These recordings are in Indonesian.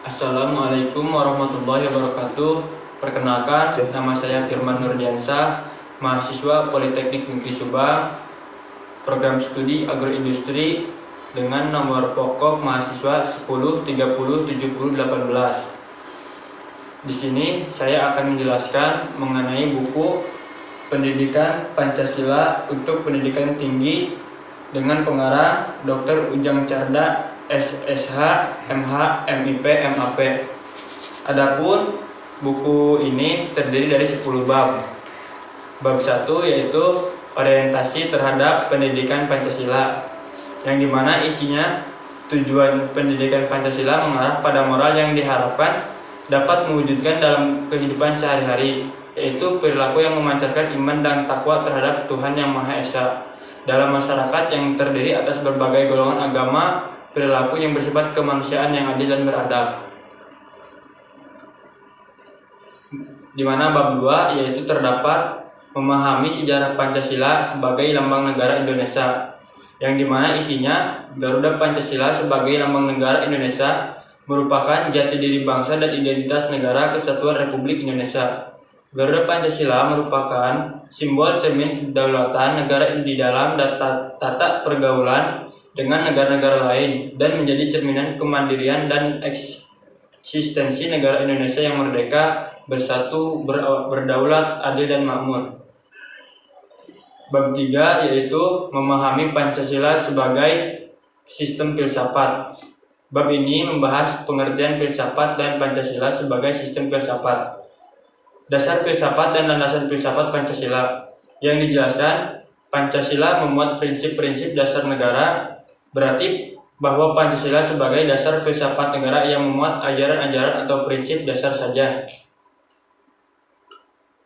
Assalamualaikum warahmatullahi wabarakatuh. Perkenalkan, nama saya Firman Nurdiansa, mahasiswa Politeknik Negeri Subang, program studi agroindustri dengan nomor pokok mahasiswa 10307018. Di sini saya akan menjelaskan mengenai buku Pendidikan Pancasila untuk Pendidikan Tinggi dengan pengarang Dr. Ujang Carda, SSH, MH, MIP, MAP. Adapun buku ini terdiri dari 10 bab. Bab 1 yaitu orientasi terhadap pendidikan Pancasila, yang dimana isinya tujuan pendidikan Pancasila mengarah pada moral yang diharapkan dapat mewujudkan dalam kehidupan sehari-hari, yaitu perilaku yang memancarkan iman dan takwa terhadap Tuhan Yang Maha Esa dalam masyarakat yang terdiri atas berbagai golongan agama, perilaku yang bersifat kemanusiaan yang adil dan beradab. Di mana bab 2 yaitu terdapat memahami sejarah Pancasila sebagai lambang negara Indonesia, yang dimana isinya Garuda Pancasila sebagai lambang negara Indonesia merupakan jati diri bangsa dan identitas negara kesatuan Republik Indonesia. Garuda Pancasila merupakan simbol cermin kedaulatan negara di dalam tata pergaulan dengan negara-negara lain dan menjadi cerminan kemandirian dan eksistensi negara Indonesia yang merdeka, bersatu, berdaulat, adil dan makmur. Bab 3 yaitu memahami Pancasila sebagai sistem filsafat. Bab ini membahas pengertian filsafat dan Pancasila sebagai sistem filsafat, dasar filsafat dan landasan filsafat Pancasila. Yang dijelaskan, Pancasila memuat prinsip-prinsip dasar negara, berarti bahwa Pancasila sebagai dasar filsafat negara yang memuat ajaran-ajaran atau prinsip dasar saja.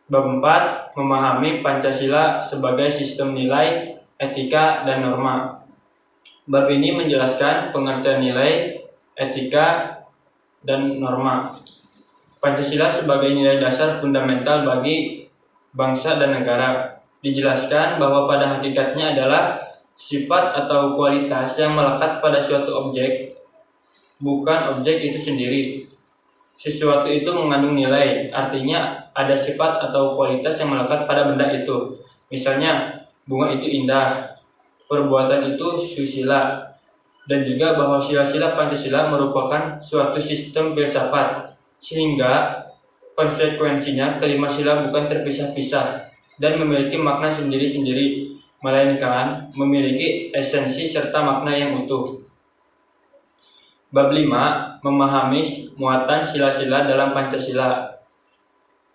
Bab 4 memahami Pancasila sebagai sistem nilai, etika, dan norma. Bab ini menjelaskan pengertian nilai, etika, dan norma. Pancasila sebagai nilai dasar fundamental bagi bangsa dan negara. Dijelaskan bahwa pada hakikatnya adalah sifat atau kualitas yang melekat pada suatu objek, bukan objek itu sendiri. Sesuatu itu mengandung nilai, artinya ada sifat atau kualitas yang melekat pada benda itu. Misalnya, bunga itu indah, perbuatan itu susila, dan juga bahwa sila-sila Pancasila merupakan suatu sistem filsafat, sehingga konsekuensinya kelima sila bukan terpisah-pisah dan memiliki makna sendiri-sendiri, melainkan memiliki esensi serta makna yang utuh. Bab 5 memahami muatan sila-sila dalam Pancasila.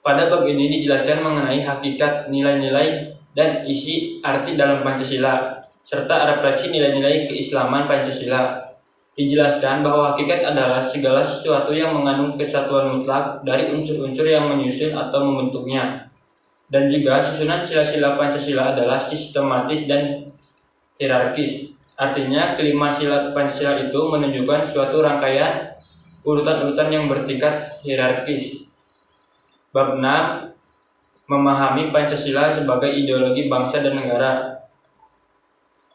Pada bab ini dijelaskan mengenai hakikat, nilai-nilai, dan isi arti dalam Pancasila, serta refleksi nilai-nilai keislaman Pancasila. Dijelaskan bahwa hakikat adalah segala sesuatu yang mengandung kesatuan mutlak dari unsur-unsur yang menyusun atau membentuknya. Dan juga susunan sila-sila Pancasila adalah sistematis dan hierarkis. Artinya kelima sila Pancasila itu menunjukkan suatu rangkaian urutan-urutan yang bertingkat hierarkis. Bab 6 memahami Pancasila sebagai ideologi bangsa dan negara.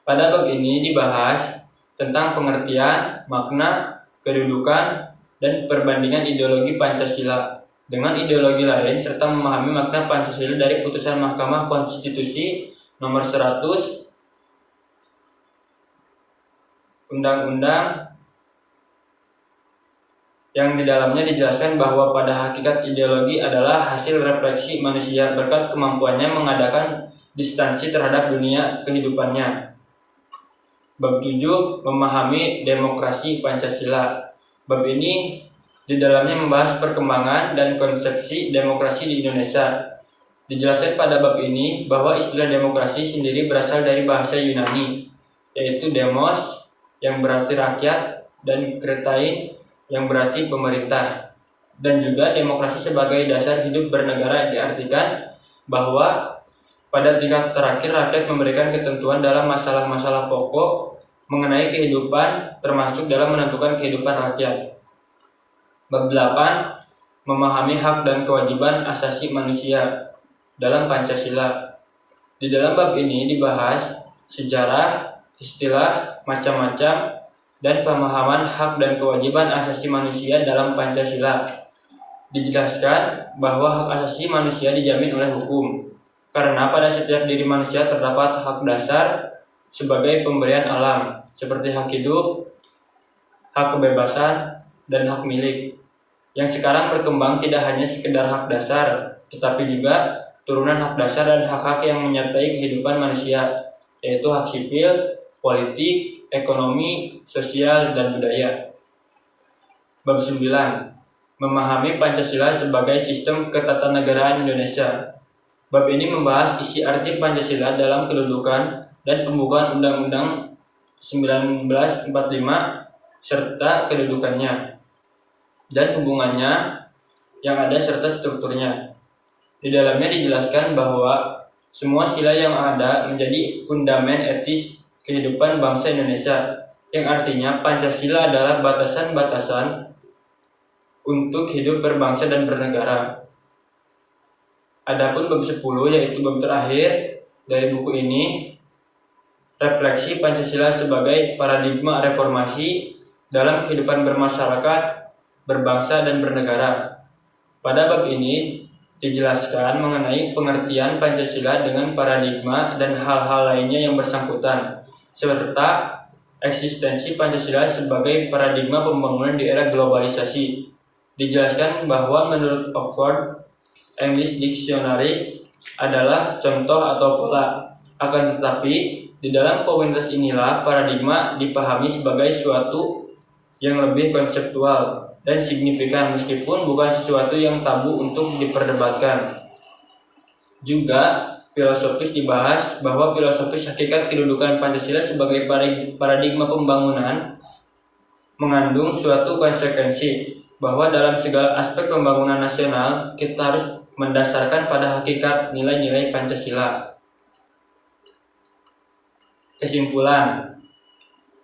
Pada bab ini dibahas tentang pengertian, makna, kedudukan, dan perbandingan ideologi Pancasila dengan ideologi lain, serta memahami makna Pancasila dari putusan Mahkamah Konstitusi nomor 100 Undang-Undang, yang di dalamnya dijelaskan bahwa pada hakikat ideologi adalah hasil refleksi manusia berkat kemampuannya mengadakan distansi terhadap dunia kehidupannya. Bab 7 memahami demokrasi Pancasila. Bab ini di dalamnya membahas perkembangan dan konsepsi demokrasi di Indonesia. Dijelaskan pada bab ini bahwa istilah demokrasi sendiri berasal dari bahasa Yunani, yaitu demos yang berarti rakyat dan kretain yang berarti pemerintah. Dan juga demokrasi sebagai dasar hidup bernegara diartikan bahwa pada tingkat terakhir rakyat memberikan ketentuan dalam masalah-masalah pokok mengenai kehidupan, termasuk dalam menentukan kehidupan rakyat. Bab 8 memahami hak dan kewajiban asasi manusia dalam Pancasila. Di dalam bab ini dibahas sejarah, istilah, macam-macam dan pemahaman hak dan kewajiban asasi manusia dalam Pancasila. Dijelaskan bahwa hak asasi manusia dijamin oleh hukum, karena pada setiap diri manusia terdapat hak dasar sebagai pemberian alam, seperti hak hidup, hak kebebasan, dan hak milik, yang sekarang berkembang tidak hanya sekedar hak dasar, tetapi juga turunan hak dasar dan hak-hak yang menyertai kehidupan manusia, yaitu hak sipil, politik, ekonomi, sosial, dan budaya. Bab 9. Memahami Pancasila sebagai sistem ketatanegaraan Indonesia. Bab ini membahas isi arti Pancasila dalam kedudukan dan pembukaan Undang-Undang 1945 serta kedudukannya dan hubungannya yang ada serta strukturnya. Di dalamnya dijelaskan bahwa semua sila yang ada menjadi fundamen etis kehidupan bangsa Indonesia, yang artinya Pancasila adalah batasan-batasan untuk hidup berbangsa dan bernegara. Adapun bab 10, yaitu bab terakhir dari buku ini, refleksi Pancasila sebagai paradigma reformasi dalam kehidupan bermasyarakat, berbangsa, dan bernegara. Pada bab ini dijelaskan mengenai pengertian Pancasila dengan paradigma dan hal-hal lainnya yang bersangkutan, serta eksistensi Pancasila sebagai paradigma pembangunan di era globalisasi. Dijelaskan bahwa menurut Oxford English Dictionary adalah contoh atau pola. Akan tetapi, di dalam komunitas inilah paradigma dipahami sebagai suatu yang lebih konseptual dan signifikan, meskipun bukan sesuatu yang tabu untuk diperdebatkan. Juga filosofis dibahas bahwa filosofis hakikat kedudukan Pancasila sebagai paradigma pembangunan mengandung suatu konsekuensi bahwa dalam segala aspek pembangunan nasional kita harus mendasarkan pada hakikat nilai-nilai Pancasila. Kesimpulan,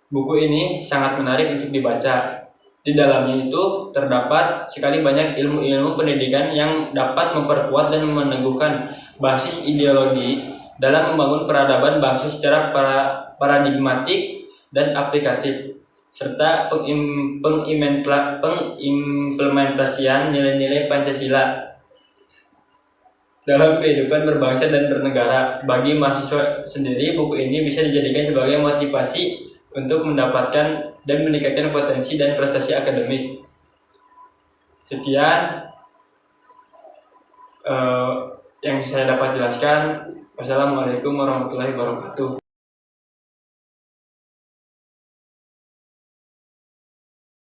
buku ini sangat menarik untuk dibaca. Di dalamnya itu terdapat sekali banyak ilmu-ilmu pendidikan yang dapat memperkuat dan meneguhkan basis ideologi dalam membangun peradaban bangsa secara paradigmatik dan aplikatif, serta pengimplementasian nilai-nilai Pancasila dalam kehidupan berbangsa dan bernegara. Bagi mahasiswa sendiri, buku ini bisa dijadikan sebagai motivasi untuk mendapatkan dan meningkatkan potensi dan prestasi akademik. Sekian yang saya dapat jelaskan. Wassalamualaikum warahmatullahi wabarakatuh.